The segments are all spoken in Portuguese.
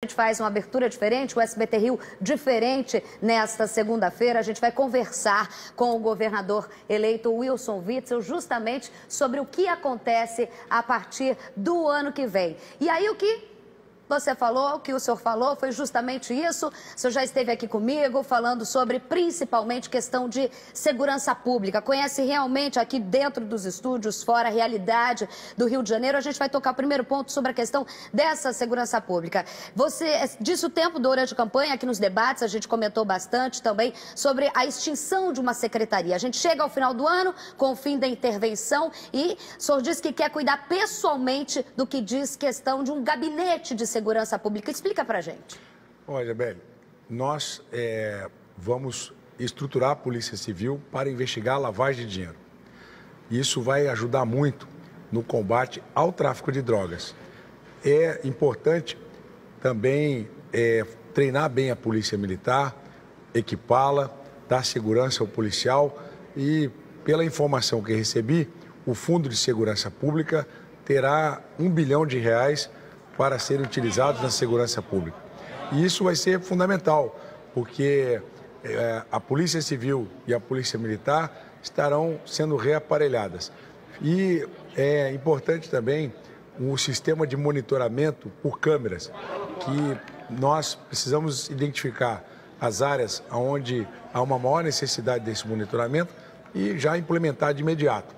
A gente faz uma abertura diferente, o SBT Rio diferente nesta segunda-feira. A gente vai conversar com o governador eleito Wilson Witzel justamente sobre o que acontece a partir do ano que vem. E aí o que você falou, o que o senhor falou foi justamente isso. O senhor já esteve aqui comigo falando sobre principalmente questão de segurança pública. Conhece realmente aqui dentro dos estúdios, fora a realidade do Rio de Janeiro. A gente vai tocar o primeiro ponto sobre a questão dessa segurança pública. Você disse o tempo durante a campanha, aqui nos debates, a gente comentou bastante também sobre a extinção de uma secretaria. A gente chega ao final do ano com o fim da intervenção e o senhor disse que quer cuidar pessoalmente do que diz questão de um gabinete de segurança pública. Explica pra gente. Olha, Beli, nós vamos estruturar a Polícia Civil para investigar a lavagem de dinheiro. Isso vai ajudar muito no combate ao tráfico de drogas. É importante também treinar bem a Polícia Militar, equipá-la, dar segurança ao policial e, pela informação que recebi, o Fundo de Segurança Pública terá R$1 bilhão para serem utilizados na segurança pública. E isso vai ser fundamental, porque a Polícia Civil e a Polícia Militar estarão sendo reaparelhadas. E é importante também o sistema de monitoramento por câmeras, que nós precisamos identificar as áreas onde há uma maior necessidade desse monitoramento e já implementar de imediato.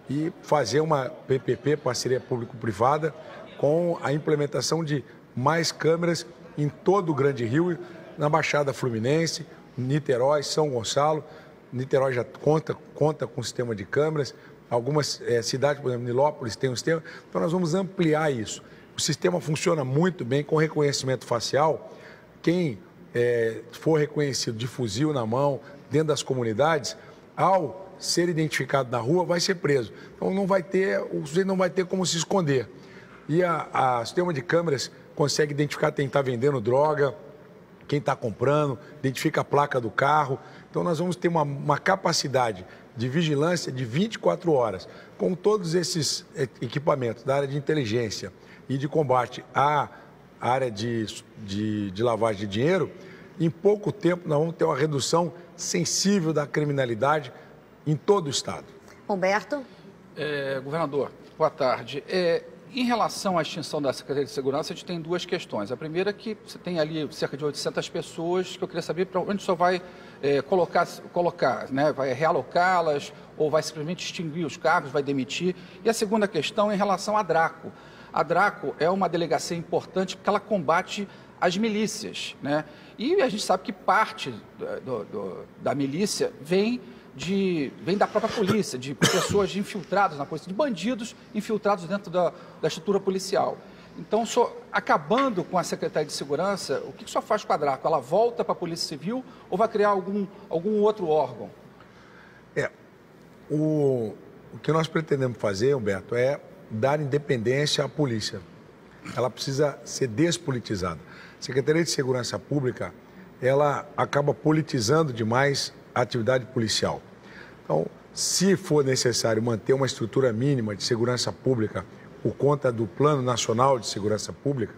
E fazer uma PPP, parceria público-privada, com a implementação de mais câmeras em todo o Grande Rio, na Baixada Fluminense, Niterói, São Gonçalo. Niterói já conta com um sistema de câmeras. Algumas cidades, por exemplo, Nilópolis tem um sistema. Então, nós vamos ampliar isso. O sistema funciona muito bem com reconhecimento facial. Quem for reconhecido de fuzil na mão, dentro das comunidades, ao ser identificado na rua, vai ser preso. Então, o sujeito não vai ter como se esconder. E o sistema de câmeras consegue identificar quem está vendendo droga, quem está comprando, identifica a placa do carro. Então, nós vamos ter uma capacidade de vigilância de 24 horas, com todos esses equipamentos da área de inteligência e de combate à área de lavagem de dinheiro. Em pouco tempo, nós vamos ter uma redução sensível da criminalidade em todo o estado. Humberto? Governador, boa tarde. Em relação à extinção da Secretaria de Segurança, a gente tem duas questões. A primeira é que você tem ali cerca de 800 pessoas, que eu queria saber para onde o senhor vai colocar, né? Vai realocá-las ou vai simplesmente extinguir os cargos, vai demitir? E a segunda questão é em relação à DRACO. A DRACO é uma delegacia importante porque ela combate as milícias, né? E a gente sabe que parte da milícia vem da própria polícia, de pessoas infiltradas na polícia, de bandidos infiltrados dentro da estrutura policial. Então, o senhor, acabando com a Secretaria de Segurança, o que o senhor faz com a DRACO? Ela volta para a Polícia Civil ou vai criar algum outro órgão? O que nós pretendemos fazer, Humberto, é dar independência à polícia. Ela precisa ser despolitizada. A Secretaria de Segurança Pública, ela acaba politizando demais a atividade policial. Então, se for necessário manter uma estrutura mínima de segurança pública por conta do Plano Nacional de Segurança Pública,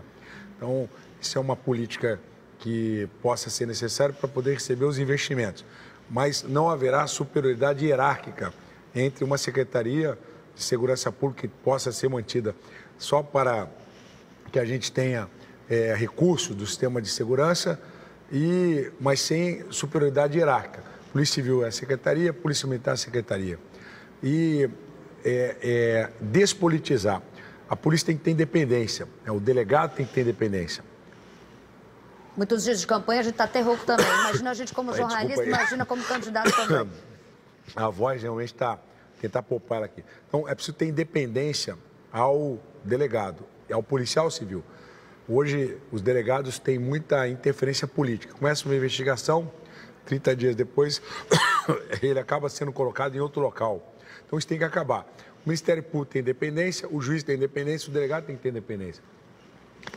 então, isso é uma política que possa ser necessária para poder receber os investimentos. Mas não haverá superioridade hierárquica entre uma Secretaria de Segurança Pública que possa ser mantida só para que a gente tenha recursos do sistema de segurança, mas sem superioridade hierárquica. Polícia Civil é a Secretaria, Polícia Militar é a Secretaria. E despolitizar. A polícia tem que ter independência, o delegado tem que ter independência. Muitos dias de campanha a gente está até rouco também. Imagina a gente como jornalista, imagina como candidato também. A voz realmente está... Tentar poupar ela aqui. Então, é preciso ter independência ao delegado, ao policial civil. Hoje, os delegados têm muita interferência política. Começa uma investigação, 30 dias depois, ele acaba sendo colocado em outro local. Então, isso tem que acabar. O Ministério Público tem independência, o juiz tem independência, o delegado tem que ter independência.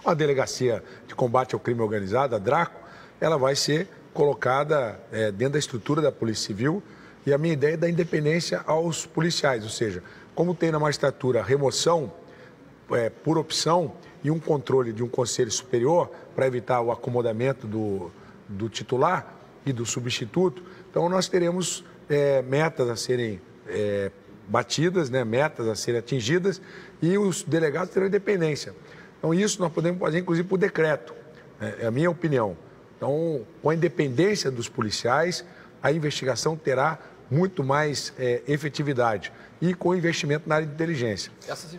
A Delegacia de Combate ao Crime Organizado, a DRACO, ela vai ser colocada dentro da estrutura da Polícia Civil, e a minha ideia é dar independência aos policiais, ou seja, como tem na magistratura remoção por opção, e um controle de um conselho superior para evitar o acomodamento do titular e do substituto. Então, nós teremos metas a serem batidas, né, metas a serem atingidas, e os delegados terão independência. Então, isso nós podemos fazer, inclusive, por decreto, é a minha opinião. Então, com a independência dos policiais, a investigação terá muito mais efetividade e com investimento na área de inteligência.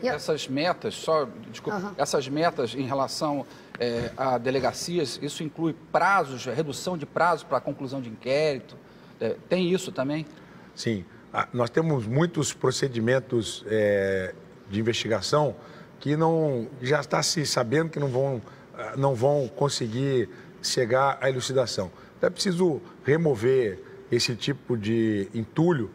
Essas metas, essas metas em relação a delegacias, isso inclui prazos, redução de prazo para a conclusão de inquérito? Tem isso também? Sim. Nós temos muitos procedimentos de investigação que já está se sabendo que não vão conseguir chegar à elucidação. Então é preciso remover esse tipo de entulho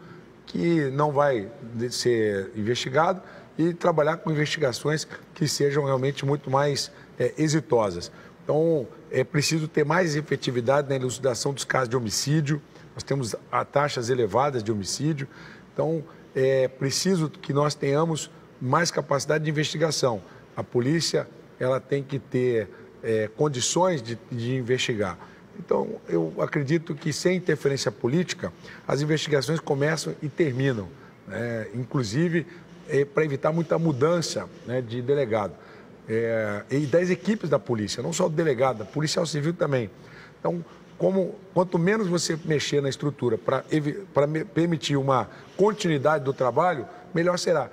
que não vai ser investigado e trabalhar com investigações que sejam realmente muito mais exitosas. Então, é preciso ter mais efetividade na elucidação dos casos de homicídio. Nós temos taxas elevadas de homicídio. Então, é preciso que nós tenhamos mais capacidade de investigação. A polícia ela tem que ter condições de investigar. Então, eu acredito que sem interferência política, as investigações começam e terminam, né? Inclusive para evitar muita mudança, né, de delegado. E das equipes da polícia, não só do delegado, da policial civil também. Então, quanto menos você mexer na estrutura para permitir uma continuidade do trabalho, melhor será.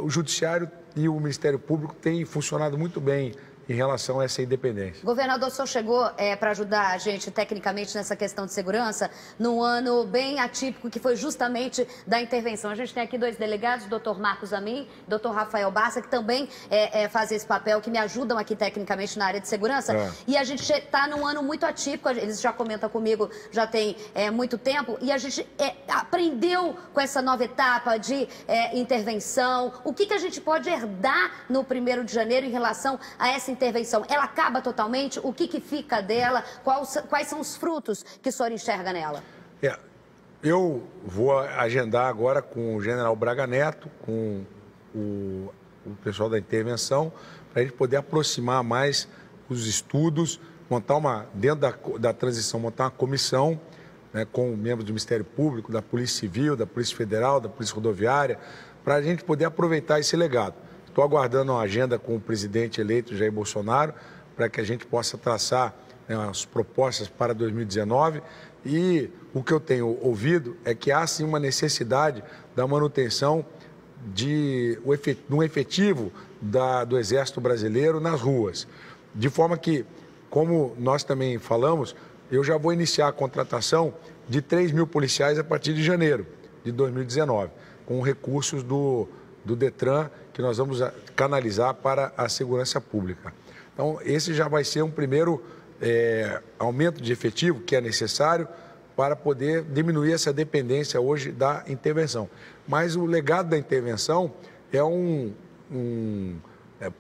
O Judiciário e o Ministério Público têm funcionado muito bem em relação a essa independência. Governador, o senhor chegou para ajudar a gente tecnicamente nessa questão de segurança num ano bem atípico, que foi justamente da intervenção. A gente tem aqui dois delegados, o doutor Marcos Amin e o doutor Rafael Bassa, que também fazem esse papel, que me ajudam aqui tecnicamente na área de segurança. E a gente está num ano muito atípico, eles já comentam comigo, já tem muito tempo, e a gente aprendeu com essa nova etapa de intervenção. O que a gente pode herdar no 1º de janeiro em relação a essa intervenção? Ela acaba totalmente? O que fica dela? Quais são os frutos que o senhor enxerga nela? Eu vou agendar agora com o general Braga Neto, com o pessoal da intervenção, para a gente poder aproximar mais os estudos, montar dentro da transição, montar uma comissão, né, com membros do Ministério Público, da Polícia Civil, da Polícia Federal, da Polícia Rodoviária, para a gente poder aproveitar esse legado. Estou aguardando uma agenda com o presidente eleito Jair Bolsonaro para que a gente possa traçar, né, as propostas para 2019. E o que eu tenho ouvido é que há sim uma necessidade da manutenção de um efetivo do Exército Brasileiro nas ruas. De forma que, como nós também falamos, eu já vou iniciar a contratação de 3.000 policiais a partir de janeiro de 2019, com recursos do Detran, que nós vamos canalizar para a segurança pública. Então, esse já vai ser um primeiro aumento de efetivo que é necessário para poder diminuir essa dependência hoje da intervenção. Mas o legado da intervenção é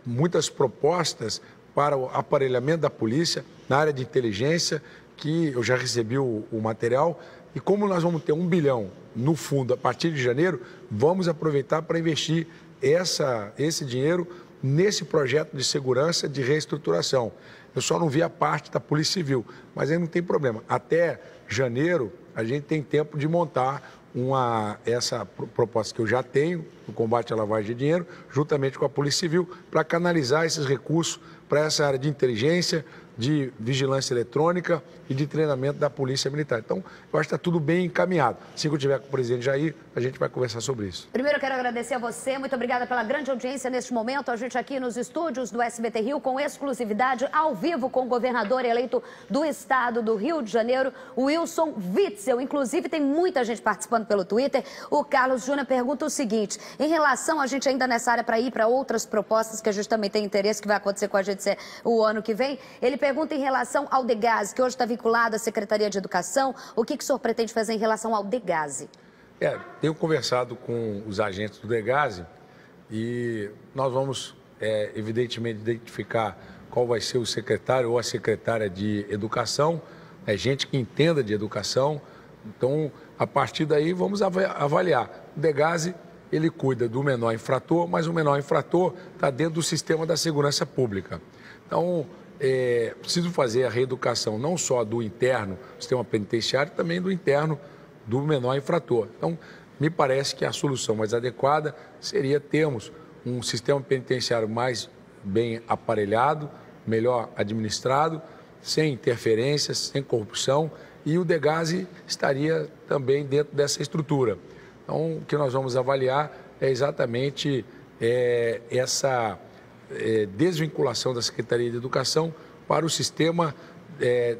muitas propostas para o aparelhamento da polícia na área de inteligência, que eu já recebi o material, e como nós vamos ter 1 bilhão no fundo a partir de janeiro, vamos aproveitar para investir esse dinheiro nesse projeto de segurança, de reestruturação. Eu só não vi a parte da Polícia Civil, mas aí não tem problema. Até janeiro, a gente tem tempo de montar essa proposta que eu já tenho, no combate à lavagem de dinheiro, juntamente com a Polícia Civil, para canalizar esses recursos para essa área de inteligência, de vigilância eletrônica e de treinamento da Polícia Militar. Então, eu acho que está tudo bem encaminhado. Assim que eu estiver com o presidente Jair, a gente vai conversar sobre isso. Primeiro, eu quero agradecer a você. Muito obrigada pela grande audiência neste momento. A gente aqui nos estúdios do SBT Rio, com exclusividade, ao vivo, com o governador eleito do estado do Rio de Janeiro, o Wilson Witzel. Inclusive, tem muita gente participando pelo Twitter. O Carlos Júnior pergunta o seguinte: em relação a gente ainda nessa área para ir para outras propostas que a gente também tem interesse, que vai acontecer com a gente o ano que vem, ele pergunta em relação ao Degase, que hoje está vinculado à Secretaria de Educação. O que o senhor pretende fazer em relação ao Degase? Tenho conversado com os agentes do Degase e nós vamos, evidentemente, identificar qual vai ser o secretário ou a secretária de Educação, gente que entenda de educação. Então, a partir daí, vamos avaliar. O Degase ele cuida do menor infrator, mas o menor infrator está dentro do sistema da segurança pública. Então, preciso fazer a reeducação não só do interno do sistema penitenciário, também do interno do menor infrator. Então, me parece que a solução mais adequada seria termos um sistema penitenciário mais bem aparelhado, melhor administrado, sem interferências, sem corrupção, e o Degase estaria também dentro dessa estrutura. Então, o que nós vamos avaliar é exatamente essa desvinculação da Secretaria de Educação para o sistema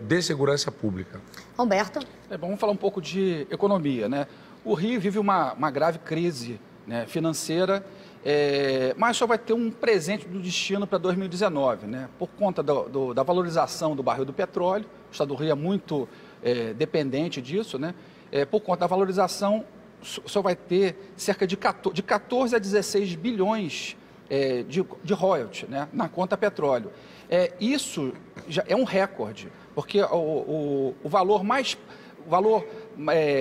de segurança pública. Humberto? Vamos falar um pouco de economia, né? O Rio vive uma grave crise, né, financeira, mas só vai ter um presente do destino para 2019, né? Por conta da valorização do barril do petróleo, o estado do Rio é muito dependente disso, né? Por conta da valorização, só vai ter cerca de 14 a 16 bilhões de royalties, né, na conta petróleo. Isso já é um recorde, porque o valor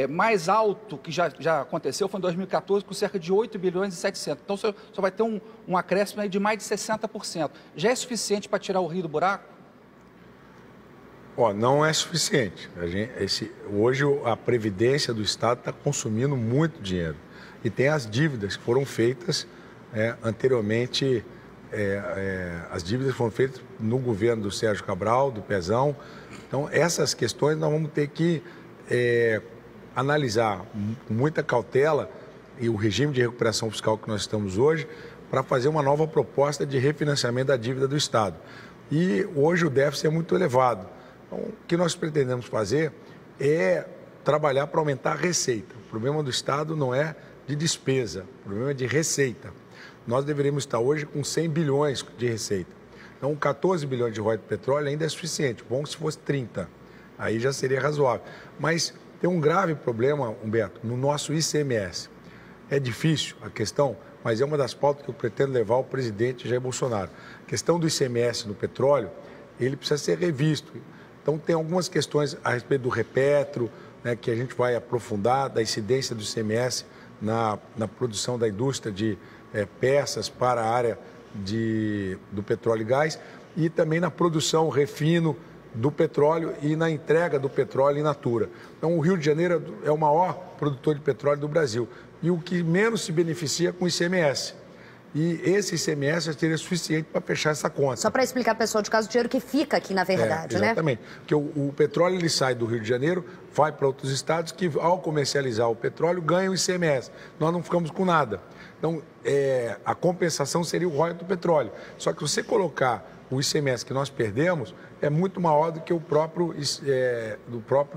mais alto que já aconteceu foi em 2014, com cerca de 8 bilhões e 700. Então, só vai ter um acréscimo aí de mais de 60%. Já é suficiente para tirar o Rio do buraco? Não é suficiente. Hoje, a Previdência do Estado está consumindo muito dinheiro. E tem as dívidas que foram feitas anteriormente. As dívidas foram feitas no governo do Sérgio Cabral, do Pezão. Então, essas questões nós vamos ter que analisar com muita cautela e o regime de recuperação fiscal que nós estamos hoje para fazer uma nova proposta de refinanciamento da dívida do Estado. E hoje o déficit é muito elevado. Então, o que nós pretendemos fazer é trabalhar para aumentar a receita. O problema do Estado não é de despesa, o problema é de receita. Nós deveríamos estar hoje com 100 bilhões de receita. Então, 14 bilhões de royalties de petróleo ainda é suficiente. Bom se fosse 30, aí já seria razoável. Mas tem um grave problema, Humberto, no nosso ICMS. É difícil a questão, mas é uma das pautas que eu pretendo levar ao presidente Jair Bolsonaro. A questão do ICMS no petróleo, ele precisa ser revisto. Então, tem algumas questões a respeito do Repetro, né, que a gente vai aprofundar, da incidência do ICMS na produção da indústria de peças para a área do petróleo e gás, e também na produção, refino do petróleo e na entrega do petróleo in natura. Então, o Rio de Janeiro é o maior produtor de petróleo do Brasil e o que menos se beneficia com o ICMS. E esse ICMS seria suficiente para fechar essa conta. Só para explicar para o pessoal de casa, o dinheiro que fica aqui, na verdade, né? Exatamente. Porque o petróleo ele sai do Rio de Janeiro, vai para outros estados que, ao comercializar o petróleo, ganham o ICMS. Nós não ficamos com nada. Então, a compensação seria o royalties do petróleo. Só que você colocar o ICMS que nós perdemos é muito maior do que o próprio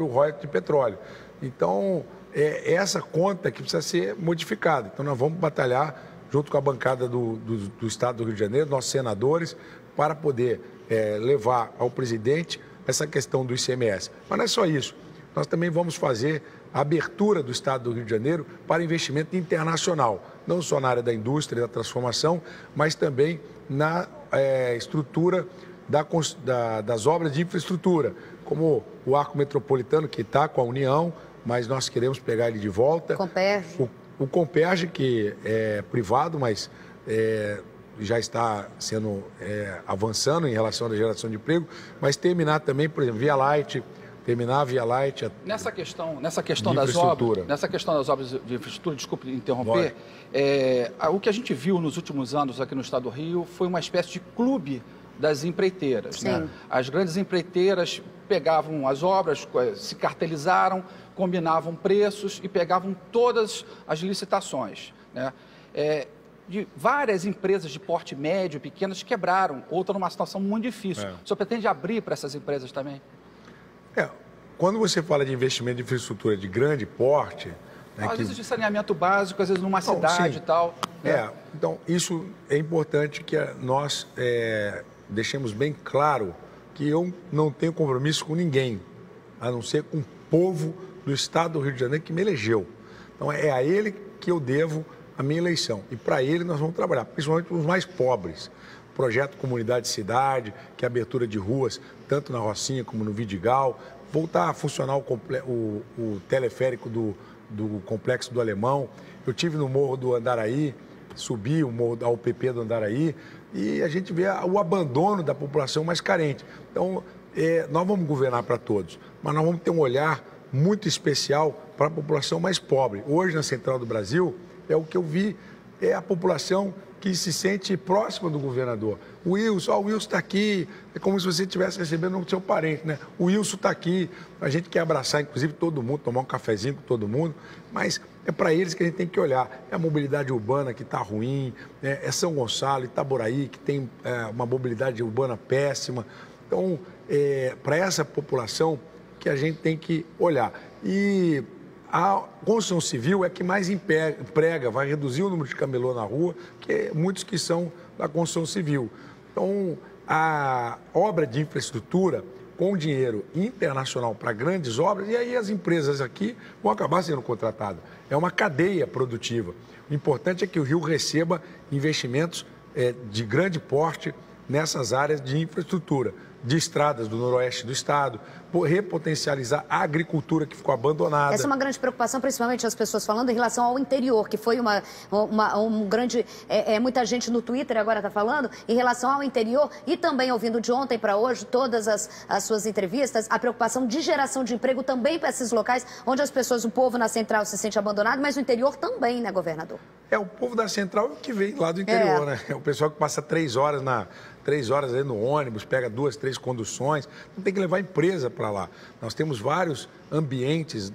royalties de petróleo. Então, essa conta que precisa ser modificada. Então, nós vamos batalhar junto com a bancada do Estado do Rio de Janeiro, nossos senadores, para poder levar ao presidente essa questão do ICMS. Mas não é só isso. Nós também vamos fazer a abertura do Estado do Rio de Janeiro para investimento internacional, não só na área da indústria e da transformação, mas também na estrutura das obras de infraestrutura, como o Arco Metropolitano, que está com a União, mas nós queremos pegar ele de volta. Comperj. O Comperj, que é privado, mas já está avançando em relação à geração de emprego, mas terminar também, por exemplo, terminar a Via Light. Nessa questão das obras de infraestrutura, desculpe interromper, o que a gente viu nos últimos anos aqui no estado do Rio foi uma espécie de clube das empreiteiras. Né? As grandes empreiteiras pegavam as obras, se cartelizaram, combinavam preços e pegavam todas as licitações. Né? De várias empresas de porte médio, pequenas, quebraram, ou estão numa situação muito difícil. O senhor pretende abrir para essas empresas também? Quando você fala de investimento de infraestrutura de grande porte... Às vezes de saneamento básico, às vezes numa cidade e tal. Né? Então, isso é importante que nós deixemos bem claro que eu não tenho compromisso com ninguém, a não ser com o povo do Estado do Rio de Janeiro que me elegeu. Então, é a ele que eu devo a minha eleição. E para ele nós vamos trabalhar, principalmente os mais pobres. Projeto Comunidade Cidade, que é a abertura de ruas, tanto na Rocinha como no Vidigal. Voltar a funcionar o teleférico do do Complexo do Alemão, eu tive no Morro do Andaraí, subi o Morro da UPP do Andaraí, e a gente vê o abandono da população mais carente. Então, nós vamos governar para todos, mas nós vamos ter um olhar muito especial para a população mais pobre. Hoje, na Central do Brasil, é o que eu vi, é a população que se sente próxima do governador. O Wilson está aqui, é como se você estivesse recebendo o seu parente, né? O Wilson está aqui, a gente quer abraçar, inclusive, todo mundo, tomar um cafezinho com todo mundo, mas é para eles que a gente tem que olhar. É a mobilidade urbana que está ruim, é São Gonçalo, Itaboraí, que tem uma mobilidade urbana péssima. Então, para essa população que a gente tem que olhar. E a construção civil é que mais emprega, vai reduzir o número de camelô na rua, que muitos que são da construção civil. Então, a obra de infraestrutura com dinheiro internacional para grandes obras, e aí as empresas aqui vão acabar sendo contratadas. É uma cadeia produtiva. O importante é que o Rio receba investimentos de grande porte nessas áreas de infraestrutura, de estradas do noroeste do estado, repotencializar a agricultura que ficou abandonada. Essa é uma grande preocupação, principalmente as pessoas falando em relação ao interior, que foi um grande... muita gente no Twitter agora está falando em relação ao interior e também ouvindo de ontem para hoje todas as suas entrevistas, a preocupação de geração de emprego também para esses locais onde as pessoas, o povo na Central se sente abandonado, mas o interior também, né, governador? O povo da Central que vem lá do interior, né? É o pessoal que passa 3 horas aí no ônibus, pega 2, 3 conduções, não tem que levar empresa para lá. Nós temos vários ambientes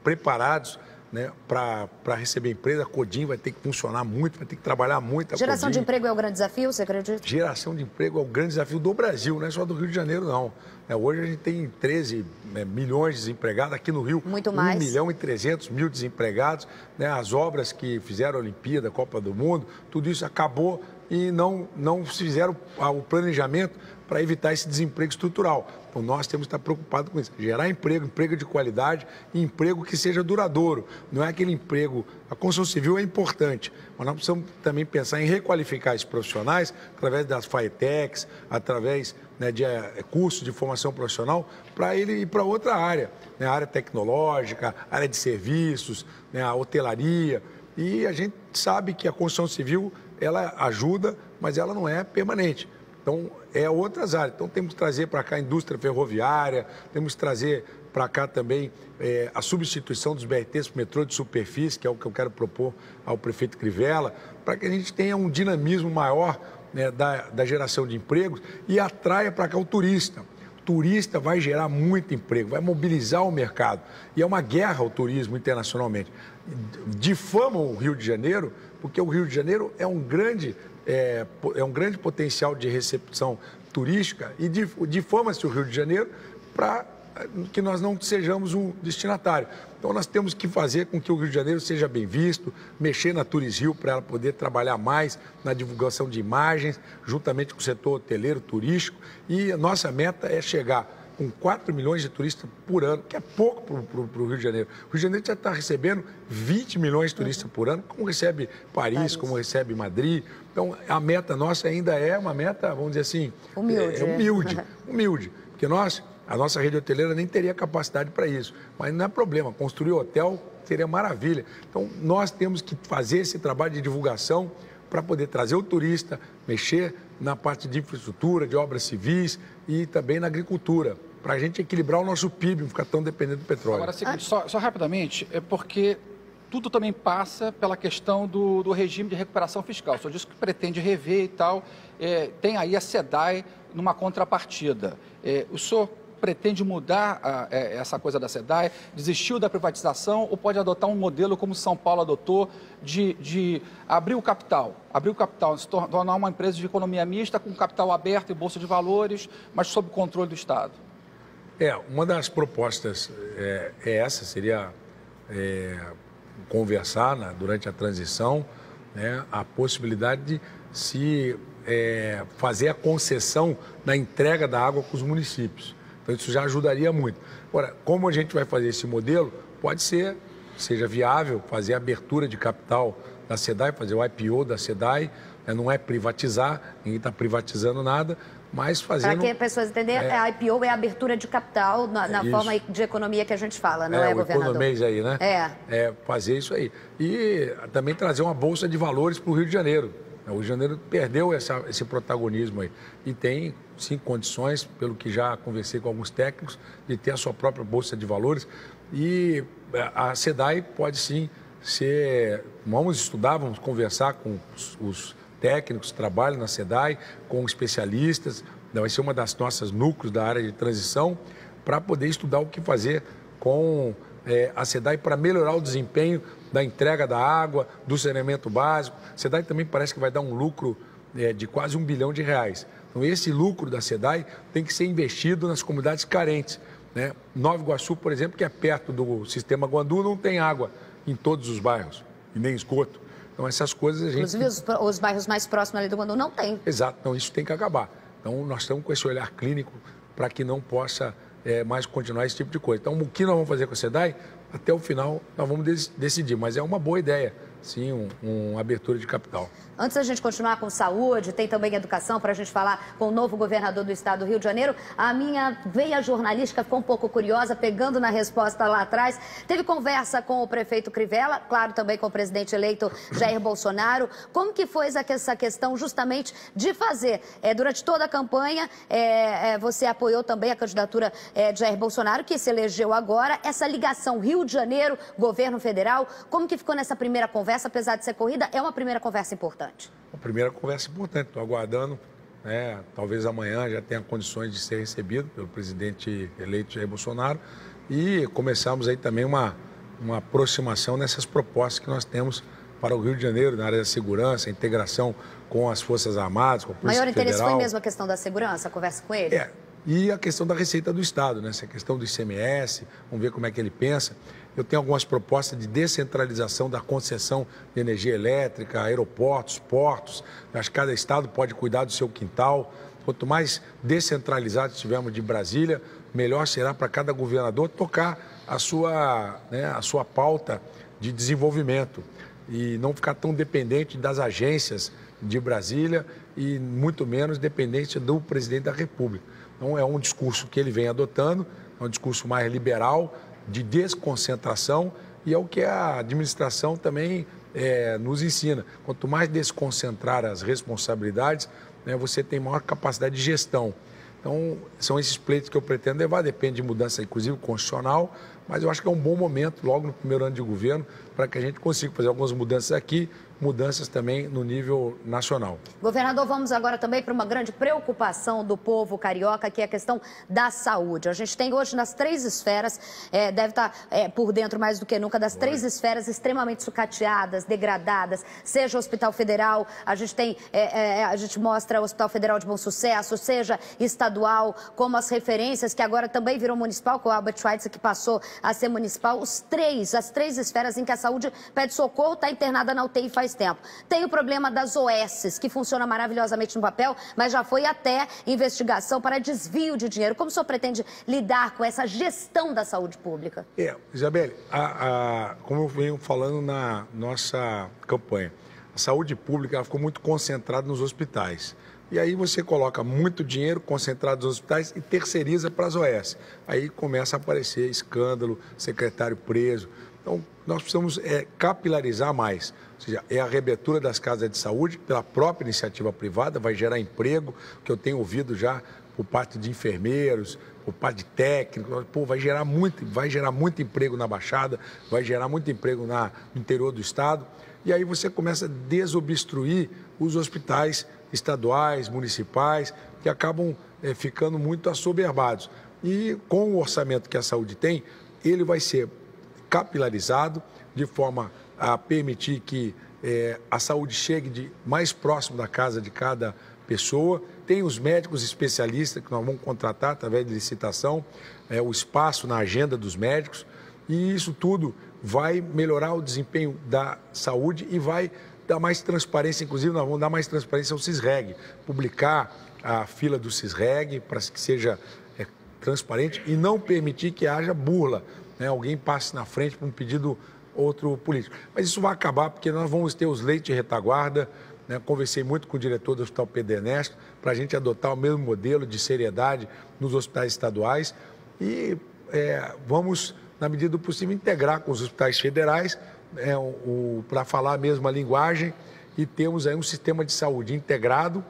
preparados, né, para receber empresa. A Codim vai ter que funcionar muito, vai ter que trabalhar muito. Geração de emprego é o grande desafio, você acredita? Geração de emprego é o grande desafio do Brasil, não é só do Rio de Janeiro, não. Hoje a gente tem 13 milhões de desempregados, aqui no Rio, muito mais. 1.300.000 desempregados. Né? As obras que fizeram a Olimpíada, a Copa do Mundo, tudo isso acabou e não fizeram o planejamento para evitar esse desemprego estrutural. Então, nós temos que estar preocupados com isso. Gerar emprego de qualidade e emprego que seja duradouro. Não é aquele emprego... A construção civil é importante, mas nós precisamos também pensar em requalificar esses profissionais através das FAETECs, através, né, de cursos de formação profissional, para ele ir para outra área, né? A área tecnológica, a área de serviços, né, a hotelaria. E a gente sabe que a construção civil, ela ajuda, mas ela não é permanente. Então, outras áreas. Então, temos que trazer para cá a indústria ferroviária, temos que trazer para cá também a substituição dos BRTs para o metrô de superfície, que é o que eu quero propor ao prefeito Crivella, para que a gente tenha um dinamismo maior, né, da geração de empregos e atraia para cá o turista. O turista vai gerar muito emprego, vai mobilizar o mercado. E é uma guerra o turismo internacionalmente. Difamam o Rio de Janeiro, porque o Rio de Janeiro é um grande potencial de recepção turística e difama-se o Rio de Janeiro para que nós não sejamos um destinatário. Então, nós temos que fazer com que o Rio de Janeiro seja bem visto, mexer na Turisrio para ela poder trabalhar mais na divulgação de imagens, juntamente com o setor hoteleiro, turístico. E a nossa meta é chegar com 4 milhões de turistas por ano, que é pouco para o Rio de Janeiro. O Rio de Janeiro já está recebendo 20 milhões de turistas por ano, como recebe Paris, como recebe Madrid. Então, a meta nossa ainda é uma meta, vamos dizer assim... Humilde. Porque a nossa rede hoteleira nem teria capacidade para isso. Mas não é problema, construir hotel seria maravilha. Então, nós temos que fazer esse trabalho de divulgação para poder trazer o turista, mexer na parte de infraestrutura, de obras civis e também na agricultura, para a gente equilibrar o nosso PIB, não ficar tão dependente do petróleo. Agora, seguinte, só rapidamente, é porque tudo também passa pela questão do regime de recuperação fiscal. O senhor disse que pretende rever e tal, tem aí a SEDAI numa contrapartida. O senhor pretende mudar essa coisa da SEDAI, desistiu da privatização ou pode adotar um modelo como São Paulo adotou de abrir o capital, se tornar uma empresa de economia mista com capital aberto e bolsa de valores, mas sob controle do Estado? Uma das propostas essa, seria conversar durante a transição, né, a possibilidade de se fazer a concessão da entrega da água para os municípios. Então, isso já ajudaria muito. Agora, como a gente vai fazer esse modelo, pode ser, seja viável, fazer a abertura de capital da SEDAI, fazer o IPO da SEDAI, não é privatizar, ninguém está privatizando nada, mas fazendo... Para que as pessoas entenderem, a IPO é a abertura de capital na forma de economia que a gente fala, não é, governador? O economês aí, né? É fazer isso aí. E também trazer uma bolsa de valores para o Rio de Janeiro. O Rio de Janeiro perdeu esse protagonismo aí. E tem, sim, condições, pelo que já conversei com alguns técnicos, de ter a sua própria bolsa de valores. E a SEDAI pode, sim, ser... Vamos estudar, vamos conversar com os técnicos que trabalham na SEDAI, com especialistas. Vai ser uma das nossas núcleos da área de transição, para poder estudar o que fazer com a SEDAI para melhorar o desempenho da entrega da água, do saneamento básico. A SEDAI também parece que vai dar um lucro de quase R$1 bilhão. Então, esse lucro da SEDAI tem que ser investido nas comunidades carentes, né? Nova Iguaçu, por exemplo, que é perto do sistema Guandu, não tem água em todos os bairros, e nem esgoto. Então, essas coisas a gente... Inclusive, os bairros mais próximos ali do Guandu não tem. Exato. Então, isso tem que acabar. Então, nós estamos com esse olhar clínico para que não possa mais continuar esse tipo de coisa. Então, o que nós vamos fazer com a SEDAI, até o final, nós vamos decidir. Mas é uma boa ideia, sim, uma abertura de capital. Antes da gente continuar com saúde, tem também educação para a gente falar com o novo governador do estado do Rio de Janeiro. A minha veia jornalística ficou um pouco curiosa, pegando na resposta lá atrás. Teve conversa com o prefeito Crivella, claro, também com o presidente eleito Jair Bolsonaro. Como que foi essa questão justamente de fazer? Durante toda a campanha, você apoiou também a candidatura de Jair Bolsonaro, que se elegeu agora. Essa ligação Rio de Janeiro, governo federal, como que ficou nessa primeira conversa, apesar de ser corrida? É uma primeira conversa importante. Uma primeira conversa importante, estou aguardando, talvez amanhã já tenha condições de ser recebido pelo presidente eleito Jair Bolsonaro e começamos aí também uma aproximação nessas propostas que nós temos para o Rio de Janeiro, na área da segurança, integração com as Forças Armadas, com a Polícia Federal. Maior interesse foi mesmo a questão da segurança, a conversa com ele? E a questão da receita do Estado, né? Essa questão do ICMS, vamos ver como é que ele pensa. Eu tenho algumas propostas de descentralização da concessão de energia elétrica, aeroportos, portos. Acho que cada estado pode cuidar do seu quintal. Quanto mais descentralizado estivermos de Brasília, melhor será para cada governador tocar a sua pauta de desenvolvimento e não ficar tão dependente das agências de Brasília e muito menos dependente do presidente da República. Então, é um discurso que ele vem adotando, é um discurso mais liberal, de desconcentração, e é o que a administração também nos ensina. Quanto mais desconcentrar as responsabilidades, você tem maior capacidade de gestão. Então, são esses pleitos que eu pretendo levar, depende de mudança, inclusive, constitucional, mas eu acho que é um bom momento, logo no primeiro ano de governo, para que a gente consiga fazer algumas mudanças aqui, mudanças também no nível nacional. Governador, vamos agora também para uma grande preocupação do povo carioca, que é a questão da saúde. A gente tem hoje nas 3 esferas, deve estar por dentro mais do que nunca, das 3 esferas extremamente sucateadas, degradadas, seja o Hospital Federal, a gente mostra o Hospital Federal de Bom Sucesso, seja estadual, como as referências, que agora também virou municipal, com o Albert Schweitzer, que passou a ser municipal, as 3 esferas em que a saúde pede socorro, está internada na UTI faz tempo. Tem o problema das OS, que funciona maravilhosamente no papel, mas já foi até investigação para desvio de dinheiro. Como o senhor pretende lidar com essa gestão da saúde pública? Isabelle, como eu venho falando na nossa campanha, a saúde pública ela ficou muito concentrada nos hospitais. E aí você coloca muito dinheiro concentrado nos hospitais e terceiriza para as OS. Aí começa a aparecer escândalo, secretário preso. Então, nós precisamos capilarizar mais. Ou seja, é a reabertura das casas de saúde pela própria iniciativa privada, vai gerar emprego, que eu tenho ouvido já por parte de enfermeiros, por parte de técnicos. Vai gerar muito emprego na Baixada, vai gerar muito emprego no interior do estado. E aí você começa a desobstruir os hospitais estaduais, municipais, que acabam ficando muito assoberbados. E com o orçamento que a saúde tem, ele vai ser capilarizado de forma a permitir que a saúde chegue mais próximo da casa de cada pessoa. Tem os médicos especialistas que nós vamos contratar através de licitação, o espaço na agenda dos médicos, e isso tudo vai melhorar o desempenho da saúde e vai dar mais transparência. Inclusive, nós vamos dar mais transparência ao CISREG, publicar a fila do CISREG para que seja transparente e não permitir que haja burla, alguém passe na frente para um pedido outro político. Mas isso vai acabar porque nós vamos ter os leitos de retaguarda. Conversei muito com o diretor do Hospital Pedro Ernesto, para a gente adotar o mesmo modelo de seriedade nos hospitais estaduais e vamos, na medida do possível, integrar com os hospitais federais para falar a mesma linguagem e termos aí um sistema de saúde integrado,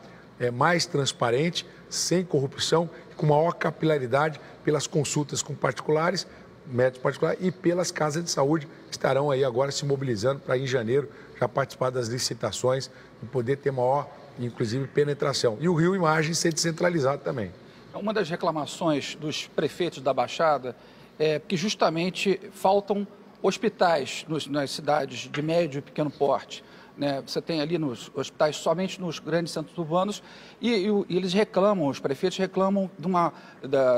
mais transparente, sem corrupção, com maior capilaridade pelas consultas com particulares, médicos particulares e pelas casas de saúde que estarão aí agora se mobilizando para em janeiro já participar das licitações e poder ter maior, inclusive, penetração. E o Rio Imagem ser descentralizado também. Uma das reclamações dos prefeitos da Baixada é que justamente faltam hospitais nas cidades de médio e pequeno porte. Né? Você tem ali nos hospitais somente nos grandes centros urbanos e eles reclamam, os prefeitos reclamam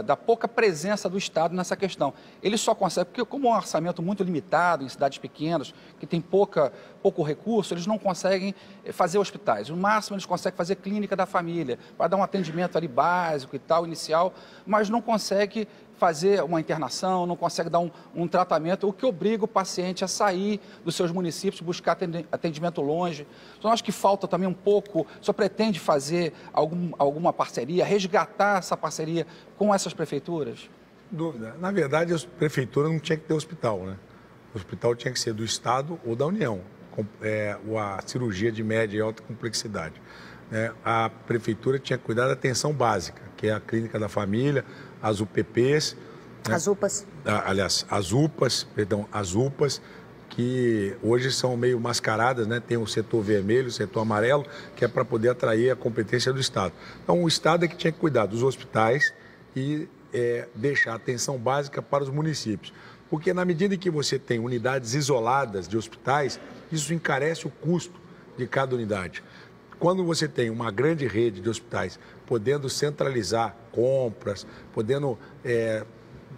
da pouca presença do Estado nessa questão. Eles só conseguem, porque como é um orçamento muito limitado em cidades pequenas, que tem pouco recurso, eles não conseguem fazer hospitais. No máximo eles conseguem fazer clínica da família, para dar um atendimento ali básico e tal, inicial, mas não conseguem fazer uma internação, não consegue dar um tratamento, o que obriga o paciente a sair dos seus municípios, buscar atendimento longe. Então, acho que falta também um pouco, só pretende fazer alguma parceria, resgatar essa parceria com essas prefeituras? Dúvida. Na verdade, a prefeitura não tinha que ter hospital, né? O hospital tinha que ser do Estado ou da União, a cirurgia de média e alta complexidade. A prefeitura tinha que cuidar da atenção básica, que é a clínica da família, as UPPs. As UPAs. Aliás, as UPAs, que hoje são meio mascaradas, né? Tem o setor vermelho, o setor amarelo, que é para poder atrair a competência do Estado. Então, o Estado é que tinha que cuidar dos hospitais e deixar a atenção básica para os municípios. Porque na medida em que você tem unidades isoladas de hospitais, isso encarece o custo de cada unidade. Quando você tem uma grande rede de hospitais podendo centralizar compras, podendo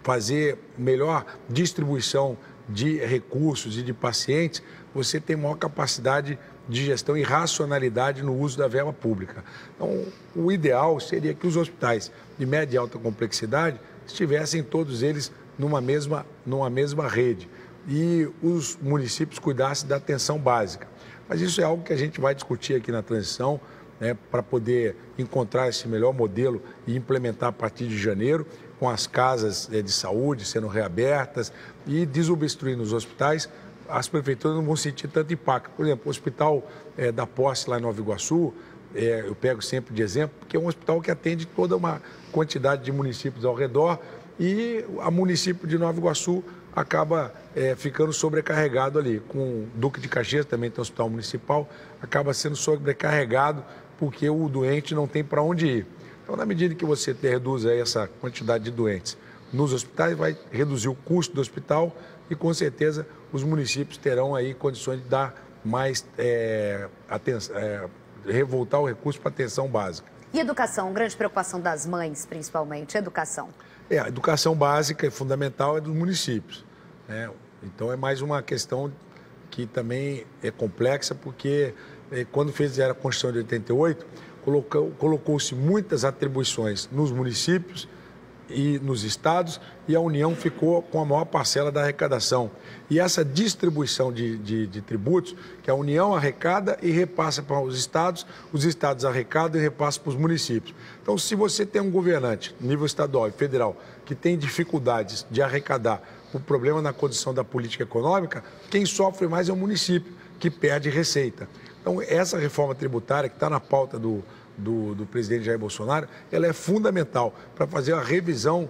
fazer melhor distribuição de recursos e de pacientes, você tem maior capacidade de gestão e racionalidade no uso da verba pública. Então, o ideal seria que os hospitais de média e alta complexidade estivessem todos eles numa mesma rede e os municípios cuidassem da atenção básica. Mas isso é algo que a gente vai discutir aqui na transição, né, para poder encontrar esse melhor modelo e implementar a partir de janeiro, com as casas de saúde sendo reabertas e desobstruindo os hospitais, as prefeituras não vão sentir tanto impacto. Por exemplo, o Hospital da Posse lá em Nova Iguaçu, eu pego sempre de exemplo, porque é um hospital que atende toda uma quantidade de municípios ao redor e o município de Nova Iguaçu acaba ficando sobrecarregado ali. Com o Duque de Caxias, também tem um hospital municipal, acaba sendo sobrecarregado porque o doente não tem para onde ir. Então, na medida que você reduz aí essa quantidade de doentes nos hospitais, vai reduzir o custo do hospital e, com certeza, os municípios terão aí condições de dar mais revoltar o recurso para atenção básica. E educação? Grande preocupação das mães, principalmente, educação. A educação básica e fundamental é dos municípios, né? Então, é mais uma questão que também é complexa, porque quando fizeram a Constituição de 88, colocou-se muitas atribuições nos municípios e nos estados, e a União ficou com a maior parcela da arrecadação. E essa distribuição de tributos, que a União arrecada e repassa para os estados arrecadam e repassam para os municípios. Então, se você tem um governante, nível estadual e federal, que tem dificuldades de arrecadar o problema na condição da política econômica, quem sofre mais é o município, que perde receita. Então, essa reforma tributária que está na pauta do presidente Jair Bolsonaro, ela é fundamental para fazer a revisão.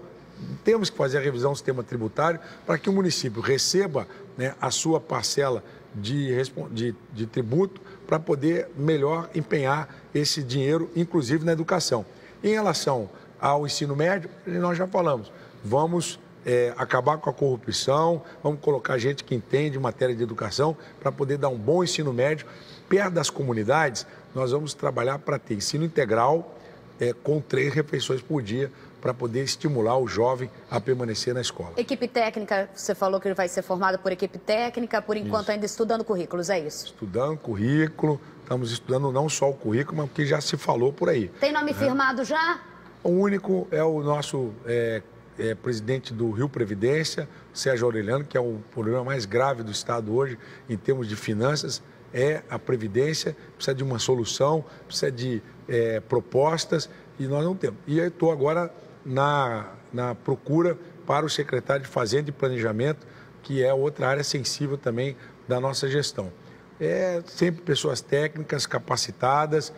Temos que fazer a revisão do sistema tributário para que o município receba, né, a sua parcela de tributo para poder melhor empenhar esse dinheiro, inclusive na educação. Em relação ao ensino médio, nós já falamos, vamos acabar com a corrupção, vamos colocar gente que entende matéria de educação para poder dar um bom ensino médio. Perto das comunidades, nós vamos trabalhar para ter ensino integral com 3 refeições por dia para poder estimular o jovem a permanecer na escola. Equipe técnica, você falou que ele vai ser formado por equipe técnica, por enquanto isso. Ainda estudando currículos, é isso? Estudando currículo, estamos estudando não só o currículo, mas o que já se falou por aí. Tem nome firmado já? O único é o nosso presidente do Rio Previdência, Sérgio Aureliano, que é o problema mais grave do Estado hoje em termos de finanças. é a Previdência, precisa de uma solução, precisa de propostas, e nós não temos. E eu estou agora na procura para o secretário de Fazenda e Planejamento, que é outra área sensível também da nossa gestão. Sempre pessoas técnicas, capacitadas,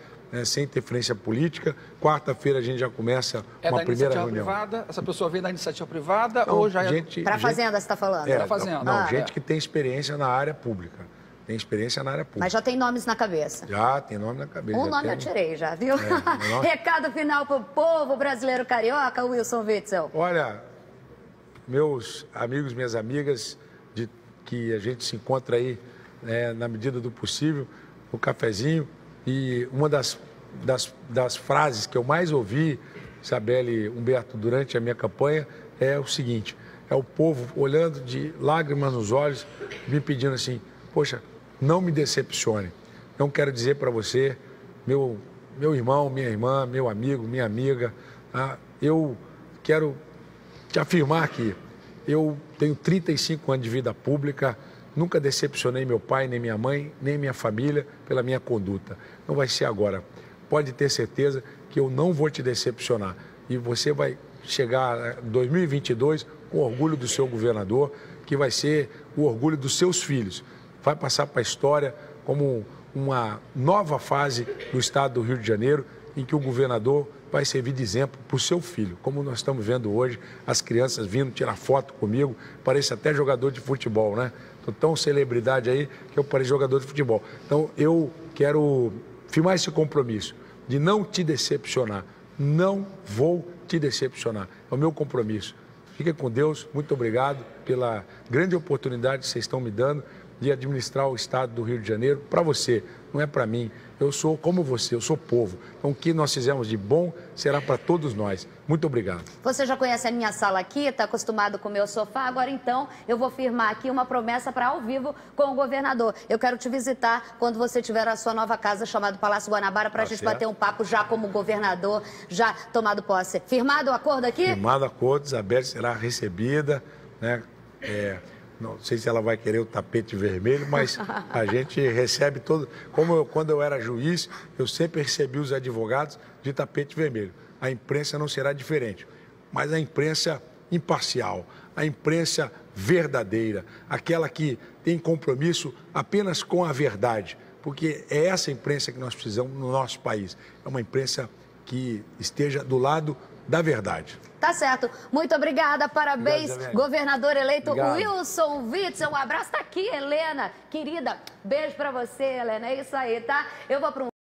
sem interferência política. Quarta-feira a gente já começa uma primeira reunião. Privada? Essa pessoa vem da iniciativa privada ou já é... Para a Fazenda, você está falando? Para a Fazenda. Não, gente que tem experiência na área pública. Tem experiência na área pública. Mas já tem nomes na cabeça? Já, tem nome na cabeça. Um nome eu tirei já, viu? Recado final para o povo brasileiro carioca, Wilson Witzel. Olha, meus amigos, minhas amigas, que a gente se encontra aí na medida do possível, no cafezinho, e uma das frases que eu mais ouvi, Isabelle, Humberto, durante a minha campanha, é o seguinte: é o povo olhando de lágrimas nos olhos, me pedindo assim, poxa, não me decepcione. Não quero dizer para você, meu irmão, minha irmã, meu amigo, minha amiga, eu quero te afirmar que eu tenho 35 anos de vida pública, nunca decepcionei meu pai, nem minha mãe, nem minha família pela minha conduta. Não vai ser agora. Pode ter certeza que eu não vou te decepcionar. E você vai chegar em 2022 com orgulho do seu governador, que vai ser o orgulho dos seus filhos. Vai passar para a história como uma nova fase do estado do Rio de Janeiro, em que o governador vai servir de exemplo para o seu filho, como nós estamos vendo hoje, as crianças vindo tirar foto comigo, parece até jogador de futebol, né? Estou tão celebridade aí que eu pareço jogador de futebol. Então, eu quero firmar esse compromisso de não te decepcionar. Não vou te decepcionar. É o meu compromisso. Fique com Deus. Muito obrigado pela grande oportunidade que vocês estão me dando de administrar o estado do Rio de Janeiro para você, não é para mim. Eu sou como você, eu sou povo. Então, o que nós fizemos de bom será para todos nós. Muito obrigado. Você já conhece a minha sala aqui, está acostumado com o meu sofá. Agora, então, eu vou firmar aqui uma promessa para ao vivo com o governador. Eu quero te visitar quando você tiver a sua nova casa, chamada Palácio Guanabara, para a gente bater um papo já como governador, já tomado posse. Firmado o acordo aqui? Firmado o acordo, Isabelle será recebida, né? Não sei se ela vai querer o tapete vermelho, mas a gente recebe todo... Quando eu era juiz, eu sempre recebi os advogados de tapete vermelho. A imprensa não será diferente, mas a imprensa imparcial, a imprensa verdadeira, aquela que tem compromisso apenas com a verdade, porque é essa imprensa que nós precisamos no nosso país. É uma imprensa que esteja do lado da verdade. Tá certo. Muito obrigada. Parabéns, obrigado, governador eleito obrigado. Wilson Witzel. Um abraço. Tá aqui, Helena. Querida, beijo pra você, Helena. É isso aí, tá? Eu vou para um